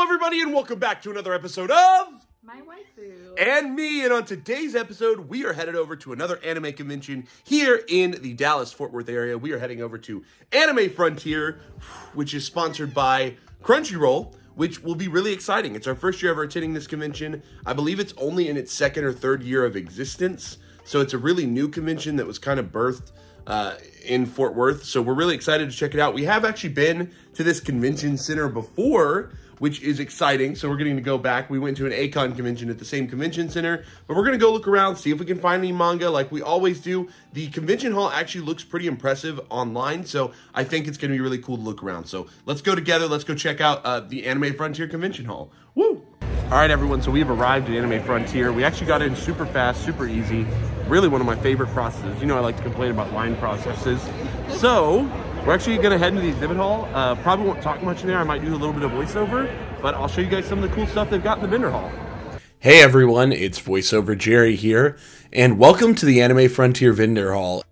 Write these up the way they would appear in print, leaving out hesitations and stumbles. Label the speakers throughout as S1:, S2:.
S1: Hello everybody and welcome back to another episode of
S2: My Waifu
S1: and Me. And on today's episode, we are headed over to another anime convention here in the Dallas-Fort Worth area. We are heading over to Anime Frontier, which is sponsored by Crunchyroll, which will be really exciting. It's our first year ever attending this convention. I believe it's only in its second or third year of existence. So it's a really new convention that was kind of birthed in Fort Worth. So we're really excited to check it out. We have actually been to this convention center before, which is exciting. So we're getting to go back. We went to an Akon convention at the same convention center, but we're going to go look around, see if we can find any manga like we always do. The convention hall actually looks pretty impressive online, so I think it's going to be really cool to look around. So let's go together. Let's go check out the Anime Frontier Convention Hall. Woo! All right, everyone, so we've arrived at Anime Frontier. We actually got in super fast, super easy. Really one of my favorite processes. You know I like to complain about line processes. So we're actually going to head into the exhibit hall. Probably won't talk much in there. I might do a little bit of voiceover, but I'll show you guys some of the cool stuff they've got in the vendor hall. Hey everyone, it's voiceover Jerry here, and welcome to the Anime Frontier vendor hall.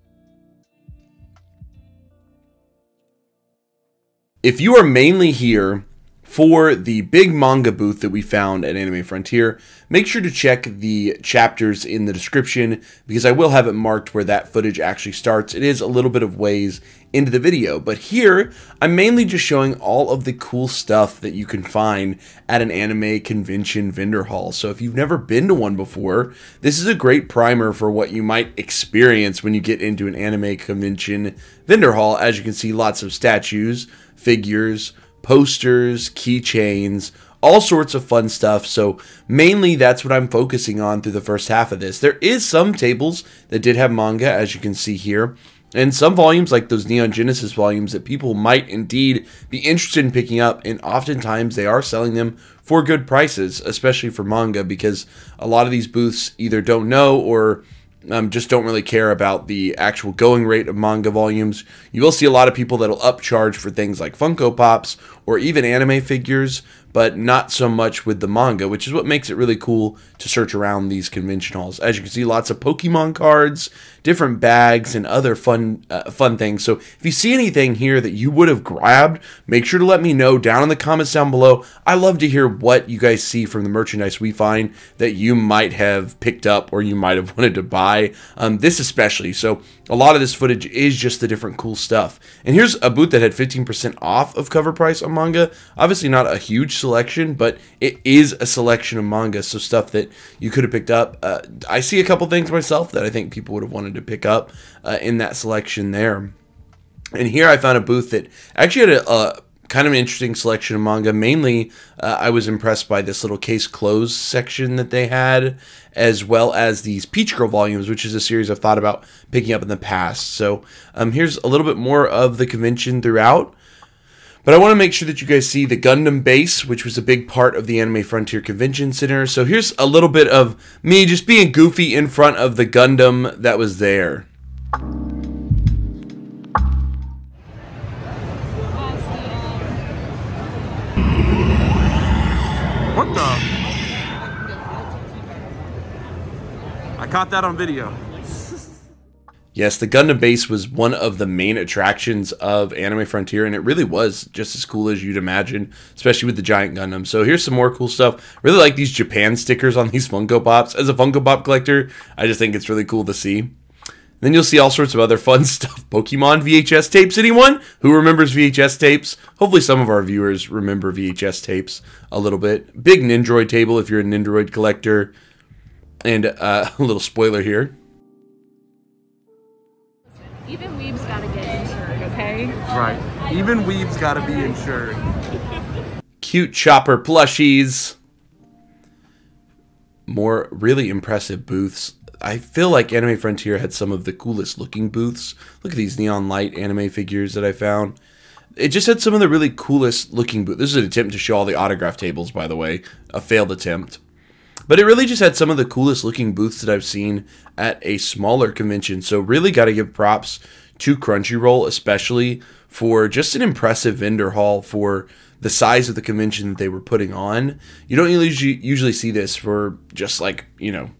S1: If you are mainly here for the big manga booth that we found at Anime Frontier, make sure to check the chapters in the description because I will have it marked where that footage actually starts. It is a little bit of ways into the video, but here I'm mainly just showing all of the cool stuff that you can find at an anime convention vendor hall. So if you've never been to one before, this is a great primer for what you might experience when you get into an anime convention vendor hall. As you can see, lots of statues, figures, posters, keychains, all sorts of fun stuff. So mainly that's what I'm focusing on through the first half of this. There is some tables that did have manga, as you can see here, and some volumes like those Neon Genesis volumes that people might indeed be interested in picking up, and oftentimes they are selling them for good prices, especially for manga, because a lot of these booths either don't know or just don't really care about the actual going rate of manga volumes. You will see a lot of people that'll upcharge for things like Funko Pops or even anime figures, but not so much with the manga, which is what makes it really cool to search around these convention halls. As you can see, lots of Pokemon cards, different bags, and other fun things. So if you see anything here that you would have grabbed, make sure to let me know down in the comments down below. I love to hear what you guys see from the merchandise we find that you might have picked up or you might have wanted to buy. This especially. So a lot of this footage is just the different cool stuff. And here's a booth that had 15% off of cover price on manga. Obviously not a huge selection, but it is a selection of manga, so stuff that you could have picked up. I see a couple things myself that I think people would have wanted to pick up in that selection there. And here I found a booth that actually had a kind of an interesting selection of manga. Mainly, I was impressed by this little case closed section that they had, as well as these Peach Girl volumes, which is a series I've thought about picking up in the past. So here's a little bit more of the convention throughout. But I want to make sure that you guys see the Gundam base, which was a big part of the Anime Frontier Convention Center. So here's a little bit of me just being goofy in front of the Gundam that was there. What the? I caught that on video. Yes, the Gundam base was one of the main attractions of Anime Frontier, and it really was just as cool as you'd imagine, especially with the giant Gundam. So here's some more cool stuff. Really like these Japan stickers on these Funko Pops. As a Funko Pop collector, I just think it's really cool to see. Then you'll see all sorts of other fun stuff. Pokemon VHS tapes. Anyone who remembers VHS tapes? Hopefully some of our viewers remember VHS tapes a little bit. Big Nindroid table if you're a Nindroid collector. And a little spoiler here.
S2: Even weebs gotta get insured, okay?
S1: Right. Even weebs gotta be insured. Cute Chopper plushies. More really impressive booths. I feel like Anime Frontier had some of the coolest looking booths. Look at these neon light anime figures that I found. It just had some of the really coolest looking booths. This is an attempt to show all the autograph tables, by the way. A failed attempt. But it really just had some of the coolest looking booths that I've seen at a smaller convention. So really got to give props to Crunchyroll, especially for just an impressive vendor hall for the size of the convention that they were putting on. You don't usually see this for just like, you know,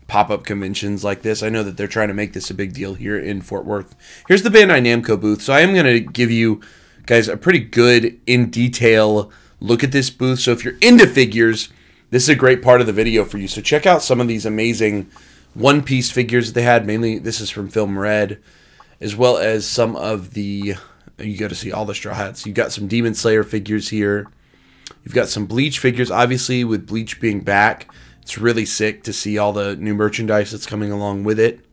S1: pop-up conventions like this. I know that they're trying to make this a big deal here in Fort Worth. Here's the Bandai Namco booth. So I am going to give you guys a pretty good in detail look at this booth. So if you're into figures, this is a great part of the video for you. So check out some of these amazing One Piece figures that they had. Mainly, this is from Film Red, as well as some of the, you got to see all the Straw Hats. You've got some Demon Slayer figures here. You've got some Bleach figures. Obviously, with Bleach being back, it's really sick to see all the new merchandise that's coming along with it.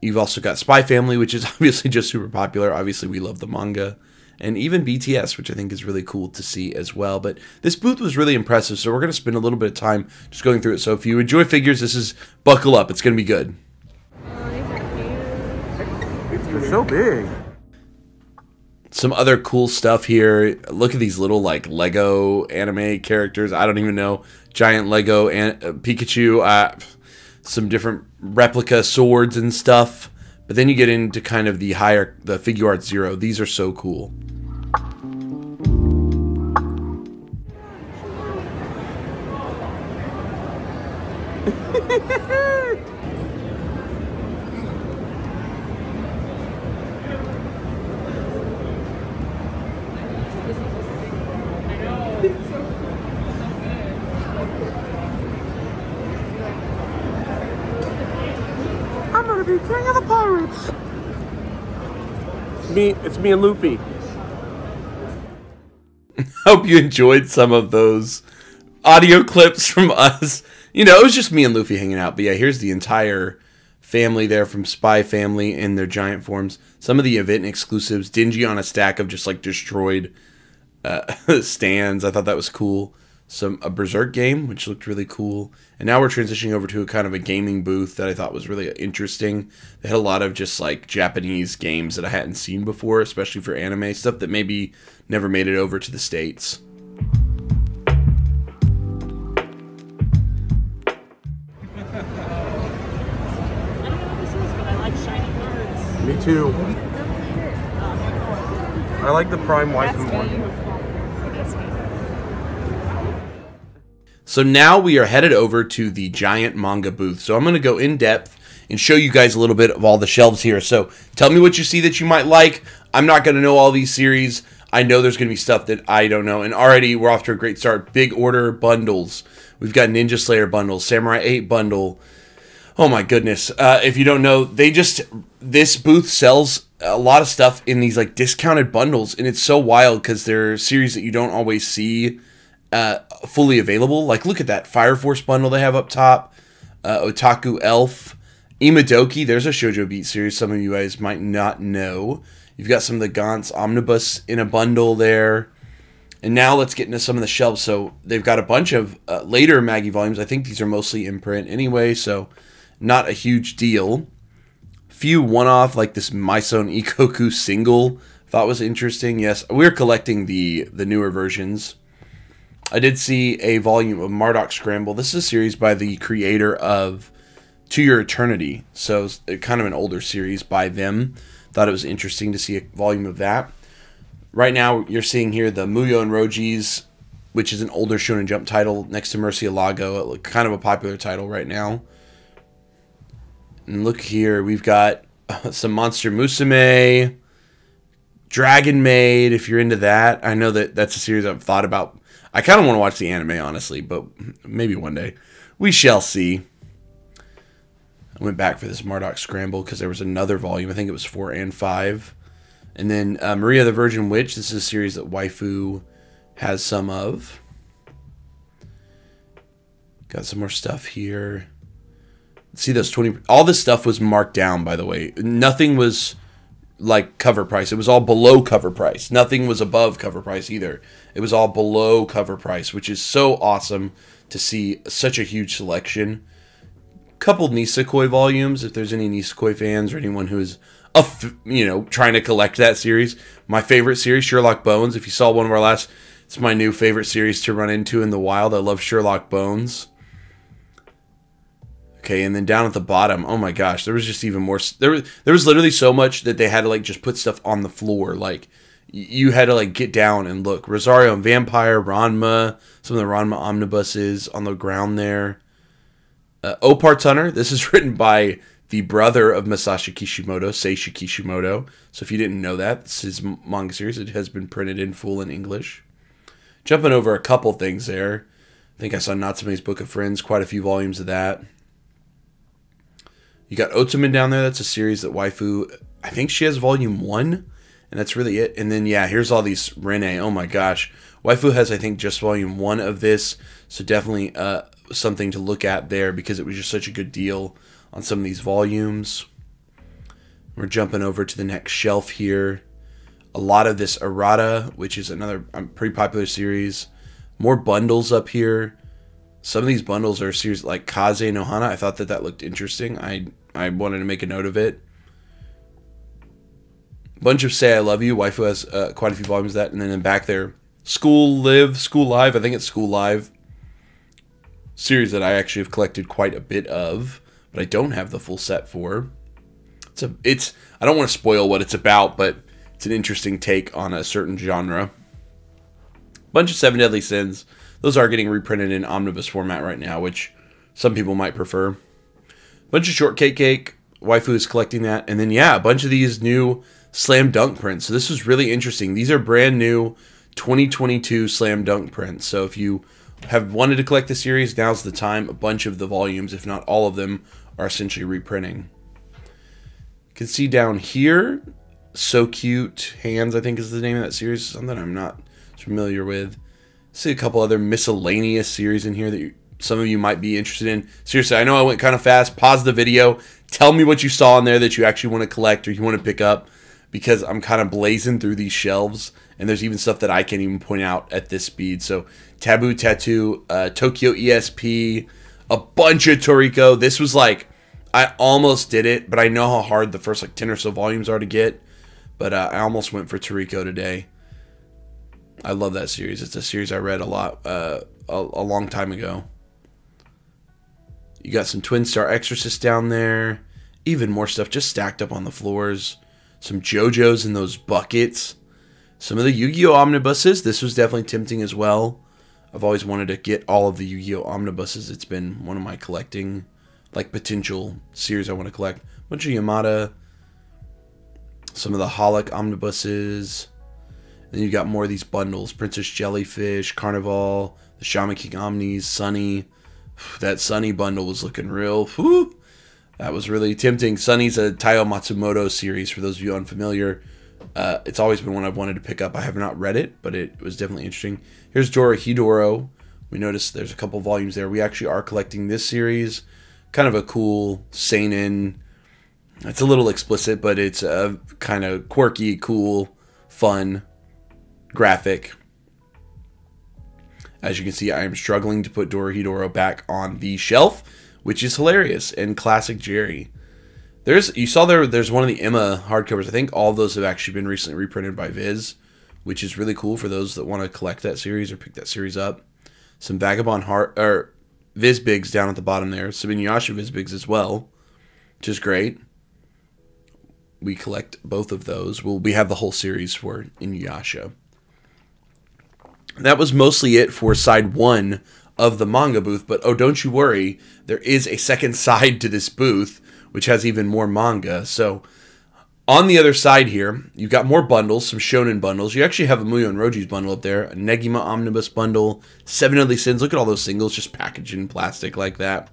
S1: You've also got Spy Family, which is obviously just super popular. Obviously, we love the manga. And even BTS, which I think is really cool to see as well. But this booth was really impressive, so we're going to spend a little bit of time just going through it. So if you enjoy figures, this is buckle up. It's going to be good.
S3: They're so big.
S1: Some other cool stuff here. Look at these little like Lego anime characters. I don't even know. Giant Lego and Pikachu. Some different replica swords and stuff. But then you get into kind of the Figure Art Zero. These are so cool.
S3: I'm gonna be king of the pirates. It's me and Luffy.
S1: Hope you enjoyed some of those audio clips from us. You know, it was just me and Luffy hanging out. But yeah, here's the entire family there from Spy Family in their giant forms. Some of the event exclusives. Dingy on a stack of just like destroyed stands. I thought that was cool. A Berserk game, which looked really cool. And now we're transitioning over to a kind of a gaming booth that I thought was really interesting. They had a lot of just like Japanese games that I hadn't seen before, especially for anime stuff that maybe never made it over to the States.
S3: Me too. I like the Prime Waifu one.
S1: So now we are headed over to the giant manga booth. So I'm going to go in depth and show you guys a little bit of all the shelves here. So tell me what you see that you might like. I'm not going to know all these series. I know there's going to be stuff that I don't know. And already we're off to a great start. Big order bundles. We've got Ninja Slayer bundles, Samurai 8 bundle. Oh my goodness. If you don't know, this booth sells a lot of stuff in these like discounted bundles. And it's so wild because they're series that you don't always see fully available. Like, look at that Fire Force bundle they have up top. Otaku Elf. Imadoki, there's a Shoujo Beat series some of you guys might not know. You've got some of the Gantz Omnibus in a bundle there. And now let's get into some of the shelves. So they've got a bunch of later Maggie volumes. I think these are mostly in print anyway, so not a huge deal. Few one-off, like this Maison Ikoku single, thought was interesting. Yes, we're collecting the newer versions. I did see a volume of Marduk Scramble. This is a series by the creator of To Your Eternity. So it's kind of an older series by them. Thought it was interesting to see a volume of that. Right now, you're seeing here the Muyo and Roji's, which is an older Shonen Jump title next to Murcielago. Kind of a popular title right now. And look here, we've got some Monster Musume, Dragon Maid, if you're into that. I know that's a series I've thought about. I kind of want to watch the anime, honestly, but maybe one day. We shall see. I went back for this Marduk Scramble because there was another volume. I think it was 4 and 5. And then Maria the Virgin Witch. This is a series that Waifu has some of. Got some more stuff here. See those 20... All this stuff was marked down, by the way. Nothing was like cover price. It was all below cover price. Nothing was above cover price either. It was all below cover price, which is so awesome to see such a huge selection. Couple Nisekoi volumes, if there's any Nisekoi fans or anyone who is trying to collect that series. My favorite series, Sherlock Bones. If you saw one of our last, it's my new favorite series to run into in the wild. I love Sherlock Bones. Okay, and then down at the bottom, oh my gosh, there was just even more. There was literally so much that they had to like just put stuff on the floor. Like you had to like get down and look. Rosario and Vampire, Ranma, some of the Ranma omnibuses on the ground there. Opart's Hunter. This is written by the brother of Masashi Kishimoto, Seishi Kishimoto. So if you didn't know that, this is his manga series. It has been printed in full in English. Jumping over a couple things there. I think I saw Natsume's Book of Friends, quite a few volumes of that. You got Ottoman down there. That's a series that Waifu, I think she has volume 1, and that's really it. And then, yeah, here's all these Rene. Oh my gosh. Waifu has, I think, just volume 1 of this, so definitely something to look at there because it was just such a good deal on some of these volumes. We're jumping over to the next shelf here. A lot of this errata, which is another pretty popular series. More bundles up here. Some of these bundles are series like Kaze no Hana. I thought that looked interesting. I wanted to make a note of it. Bunch of Say I Love You. Waifu has quite a few volumes of that. And then in back there, School Live. I think it's School Live. Series that I actually have collected quite a bit of, but I don't have the full set for. I don't want to spoil what it's about, but it's an interesting take on a certain genre. Bunch of Seven Deadly Sins. Those are getting reprinted in omnibus format right now, which some people might prefer. Bunch of Shortcake Cake. Waifu is collecting that. And then, yeah, a bunch of these new Slam Dunk prints. So this is really interesting. These are brand new 2022 Slam Dunk prints. So if you have wanted to collect the series, now's the time. A bunch of the volumes, if not all of them, are essentially reprinting. You can see down here, So Cute Hands, I think is the name of that series. Something I'm not familiar with. See a couple other miscellaneous series in here that some of you might be interested in. Seriously, I know I went kind of fast. Pause the video. Tell me what you saw in there that you actually want to collect or you want to pick up, because I'm kind of blazing through these shelves, and there's even stuff that I can't even point out at this speed. So Taboo Tattoo, Tokyo ESP, a bunch of Toriko. This was like, I almost did it, but I know how hard the first like 10 or so volumes are to get. But I almost went for Toriko today. I love that series. It's a series I read a lot, a long time ago. You got some Twin Star Exorcist down there. Even more stuff just stacked up on the floors. Some JoJo's in those buckets. Some of the Yu-Gi-Oh! Omnibuses. This was definitely tempting as well. I've always wanted to get all of the Yu-Gi-Oh! Omnibuses. It's been one of my collecting, like, potential series I want to collect. A bunch of Yamada. Some of the Holic Omnibuses. Then you got more of these bundles. Princess Jellyfish, Carnival, the Shaman King Omnis, Sunny. That Sunny bundle was looking real. Whew. That was really tempting. Sunny's a Taiyo Matsumoto series, for those of you unfamiliar. It's always been one I've wanted to pick up. I have not read it, but it was definitely interesting. Here's Dorohedoro. We noticed there's a couple volumes there. We actually are collecting this series. Kind of a cool seinen. It's a little explicit, but it's a kind of quirky, cool, fun graphic. As you can see, I am struggling to put Dorohedoro back on the shelf, which is hilarious and classic Jerry. You saw there's one of the Emma hardcovers. I think all of those have actually been recently reprinted by Viz, which is really cool for those that want to collect that series or pick that series up. Some Vagabond Viz Bigs down at the bottom there. Some Inuyasha Viz Bigs as well, which is great. We collect both of those. We have the whole series for Inuyasha. That was mostly it for side 1 of the manga booth, but oh, don't you worry, there is a second side to this booth, which has even more manga. So on the other side here, you've got more bundles, some shonen bundles. You actually have a Muyo and Roji's bundle up there, a Negima Omnibus bundle, Seven Deadly Sins. Look at all those singles just packaged in plastic like that.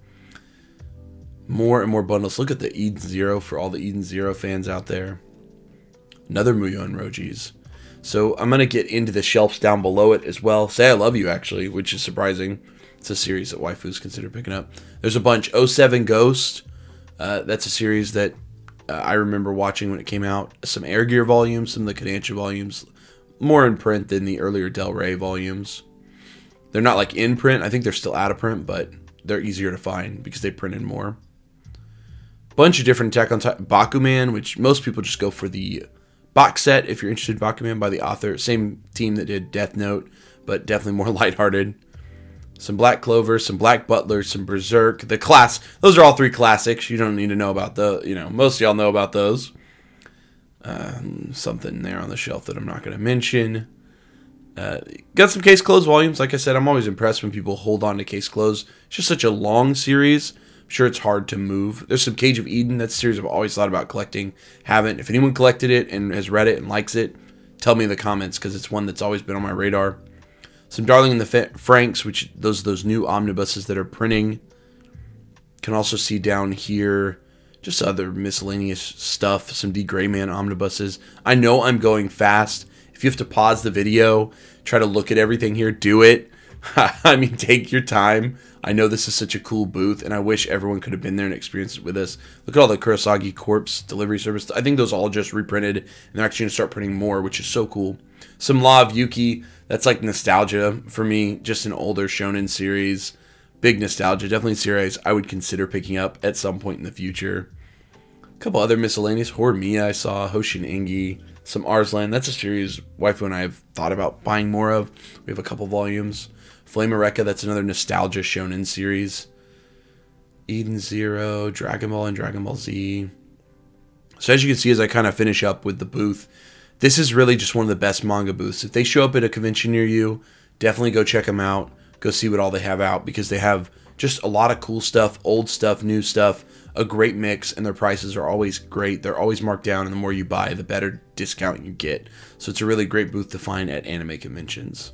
S1: More and more bundles. Look at the Eden Zero for all the Eden Zero fans out there. Another Muyo and Roji's. So I'm going to get into the shelves down below it as well. Say I Love You, actually, which is surprising. It's a series that Waifu's considered picking up. There's a bunch. 07 Ghost. That's a series that I remember watching when it came out. Some Air Gear volumes, some of the Kodansha volumes. More in print than the earlier Del Rey volumes. They're not like in print. I think they're still out of print, but they're easier to find because they printed more. Bunch of different Attack on Titan. Bakuman, which most people just go for the box set if you're interested in Bakuman by the author. Same team that did Death Note, but definitely more lighthearted. Some Black Clover, some Black Butler, some Berserk. The class, those are all 3 classics. You don't need to know about most of y'all know about those. Something there on the shelf that I'm not going to mention. Got some Case Closed volumes. Like I said, I'm always impressed when people hold on to Case Closed. It's just such a long series. I'm sure it's hard to move. There's some Cage of Eden. That's a series I've always thought about collecting. Haven't. If anyone collected it and has read it and likes it, tell me in the comments, because it's one that's always been on my radar. Some Darling in the Franxx, which those new omnibuses that are printing. Can also see down here just other miscellaneous stuff. Some D. Greyman omnibuses. I know I'm going fast. If you have to pause the video, try to look at everything here, do it. I mean, take your time. I know this is such a cool booth, and I wish everyone could have been there and experienced it with us. Look at all the Kurosagi Corpse delivery service. I think those all just reprinted, and they're actually going to start printing more, which is so cool. Some Law of Yuki. That's like nostalgia for me. Just an older shonen series. Big nostalgia. Definitely a series I would consider picking up at some point in the future. A couple other miscellaneous. Horimiya I saw. Hoshin Engi. Some Arslan. That's a series Waifu and I have thought about buying more of. We have a couple volumes. Flame Eureka. That's another nostalgia shonen series. Eden Zero. Dragon Ball and Dragon Ball Z. So as you can see, as I kind of finish up with the booth, this is really just one of the best manga booths. If they show up at a convention near you, definitely go check them out. Go see what all they have out, because they have just a lot of cool stuff, old stuff, new stuff, a great mix, and their prices are always great. They're always marked down, and the more you buy, the better discount you get. So it's a really great booth to find at anime conventions.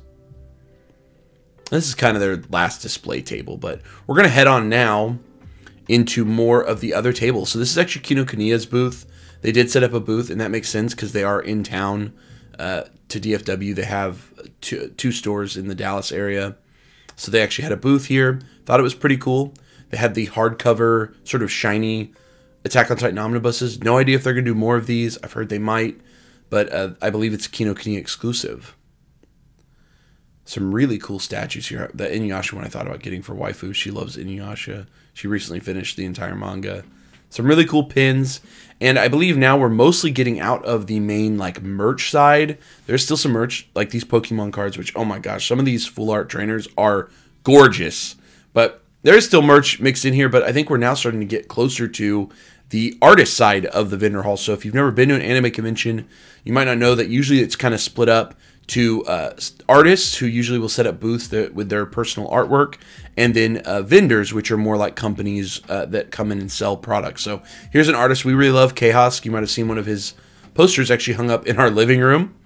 S1: This is kind of their last display table, but we're going to head on now into more of the other tables. So this is actually Kinokuniya's booth. They did set up a booth, and that makes sense because they are in town to DFW. They have two stores in the Dallas area. So they actually had a booth here. Thought it was pretty cool. They had the hardcover, sort of shiny Attack on Titan omnibuses. No idea if they're going to do more of these. I've heard they might, but I believe it's Kinokuniya exclusive. Some really cool statues here. The Inuyasha one I thought about getting for Waifu. She loves Inuyasha. She recently finished the entire manga. Some really cool pins. And I believe now we're mostly getting out of the main like merch side. There's still some merch like these Pokemon cards, which, oh my gosh, some of these full art trainers are gorgeous. But there is still merch mixed in here, but I think we're now starting to get closer to the artist side of the vendor hall. So if you've never been to an anime convention, you might not know that usually it's kind of split up to artists who usually will set up booths with their personal artwork, and then vendors, which are more like companies that come in and sell products. So here's an artist we really love, Kehask. You might have seen one of his posters actually hung up in our living room.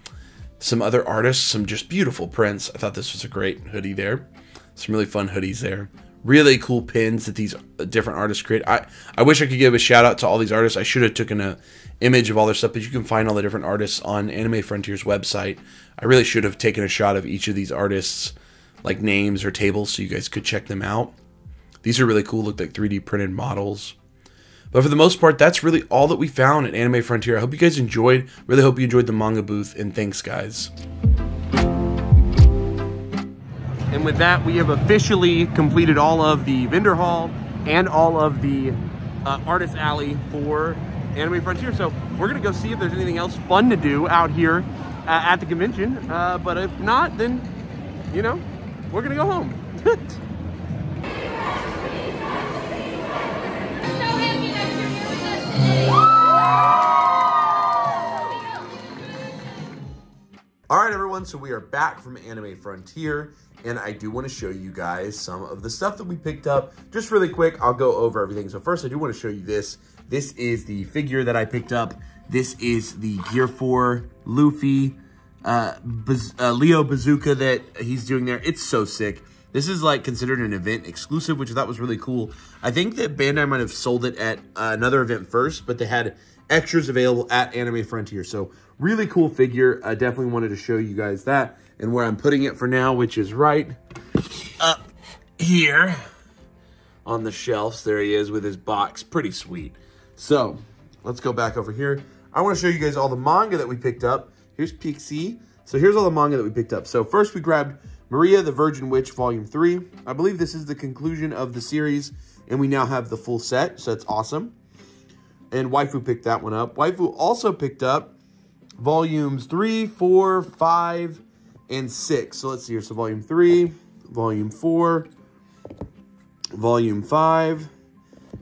S1: Some other artists, some just beautiful prints. I thought this was a great hoodie there. Some really fun hoodies there. Really cool pins that these different artists create. I wish I could give a shout out to all these artists. I should have taken an image of all their stuff, but you can find all the different artists on Anime Frontier's website. I really should have taken a shot of each of these artists, like names or tables, so you guys could check them out. These are really cool, look like 3D printed models. But for the most part, that's really all that we found at Anime Frontier. I hope you guys enjoyed. Really hope you enjoyed the manga booth, and thanks, guys.
S3: And with that, we have officially completed all of the vendor hall and all of the artist alley for Anime Frontier. So we're gonna go see if there's anything else fun to do out here at the convention. But if not, then, you know, we're gonna go home.
S1: Alright everyone, so we are back from Anime Frontier, and I do want to show you guys some of the stuff that we picked up. Just really quick, I'll go over everything. So first I do want to show you this. This is the figure that I picked up. This is the Gear 4 Luffy Leo Bazooka that he's doing there. It's so sick. This is like considered an event exclusive, which I thought was really cool. I think that Bandai might have sold it at another event first, but they had extras available at Anime Frontier. So really cool figure. I definitely wanted to show you guys that and where I'm putting it for now, which is right up here on the shelves. There he is with his box. Pretty sweet. So let's go back over here. I want to show you guys all the manga that we picked up. Here's Pixie. So here's all the manga that we picked up. So first we grabbed Maria the Virgin Witch Volume 3. I believe this is the conclusion of the series, and we now have the full set, so that's awesome. And Waifu picked that one up. Waifu also picked up Volumes 3, 4, 5, and 6. So let's see here. So Volume 3, Volume 4, Volume 5,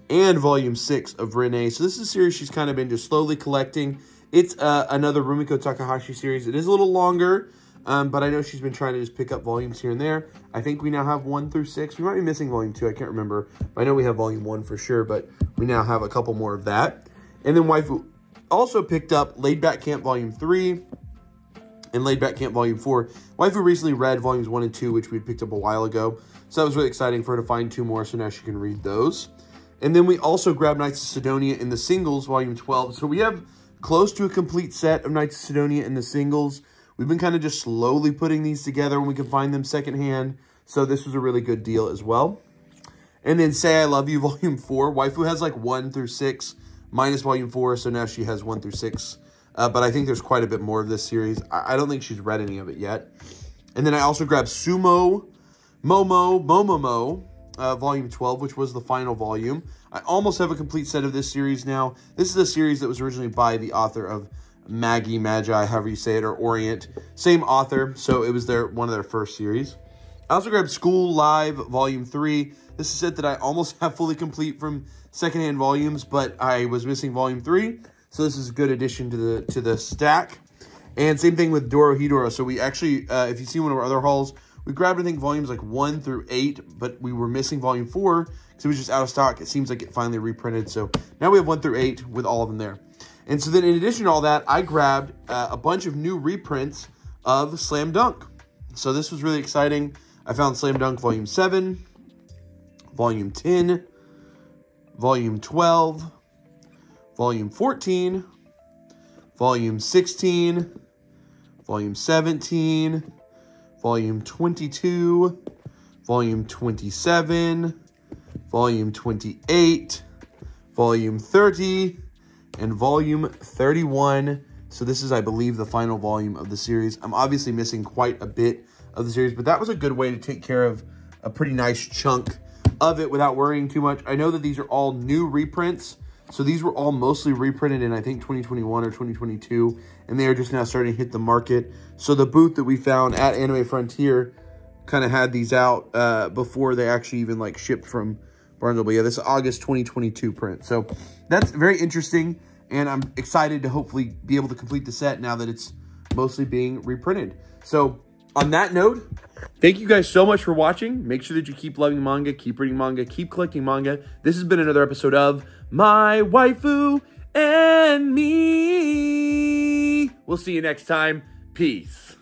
S1: and Volume 6 of Renee. So this is a series she's kind of been just slowly collecting. It's another Rumiko Takahashi series. It is a little longer, but I know she's been trying to just pick up volumes here and there. I think we now have 1 through 6. We might be missing Volume 2. I can't remember. I know we have Volume 1 for sure, but we now have a couple more of that. And then Waifu also picked up Laid Back Camp Volume 3, and Laid Back Camp Volume 4. Waifu recently read Volumes 1 and 2, which we picked up a while ago. So that was really exciting for her to find 2 more, so now she can read those. And then we also grabbed Knights of Sidonia in the singles, Volume 12. So we have close to a complete set of Knights of Sidonia in the singles. We've been kind of just slowly putting these together when we can find them secondhand. So this was a really good deal as well. And then Say I Love You, Volume 4. Waifu has like 1 through 6, minus Volume 4, so now she has 1 through 6. But I think there's quite a bit more of this series. I don't think she's read any of it yet. And then I also grabbed Sumo Momomo, Volume 12, which was the final volume. I almost have a complete set of this series now. This is a series that was originally by the author of Magi, however you say it, or Orient. Same author, so it was one of their first series. I also grabbed School Live, Volume 3. This is a set that I almost have fully complete from secondhand volumes, but I was missing Volume 3. So this is a good addition to the stack. And same thing with Dorohedoro. So we actually, if you see one of our other hauls, we grabbed, I think, volumes like 1 through 8, but we were missing Volume 4 because it was just out of stock. It seems like it finally reprinted. So now we have 1 through 8 with all of them there. And so then in addition to all that, I grabbed a bunch of new reprints of Slam Dunk. So this was really exciting. I found Slam Dunk Volume 7, Volume 10, Volume 12, Volume 14, Volume 16, Volume 17, Volume 22, Volume 27, Volume 28, Volume 30, and Volume 31. So this is, I believe, the final volume of the series. I'm obviously missing quite a bit of the series, but that was a good way to take care of a pretty nice chunk of it without worrying too much. I know that these are all new reprints. So these were all mostly reprinted in, I think, 2021 or 2022, and they are just now starting to hit the market. So the booth that we found at Anime Frontier kind of had these out before they actually even like shipped from Barnes. But yeah, this is August 2022 print. So that's very interesting, and I'm excited to hopefully be able to complete the set now that it's mostly being reprinted. So on that note, thank you guys so much for watching. Make sure that you keep loving manga, keep reading manga, keep collecting manga. This has been another episode of My Waifu and Me. We'll see you next time. Peace.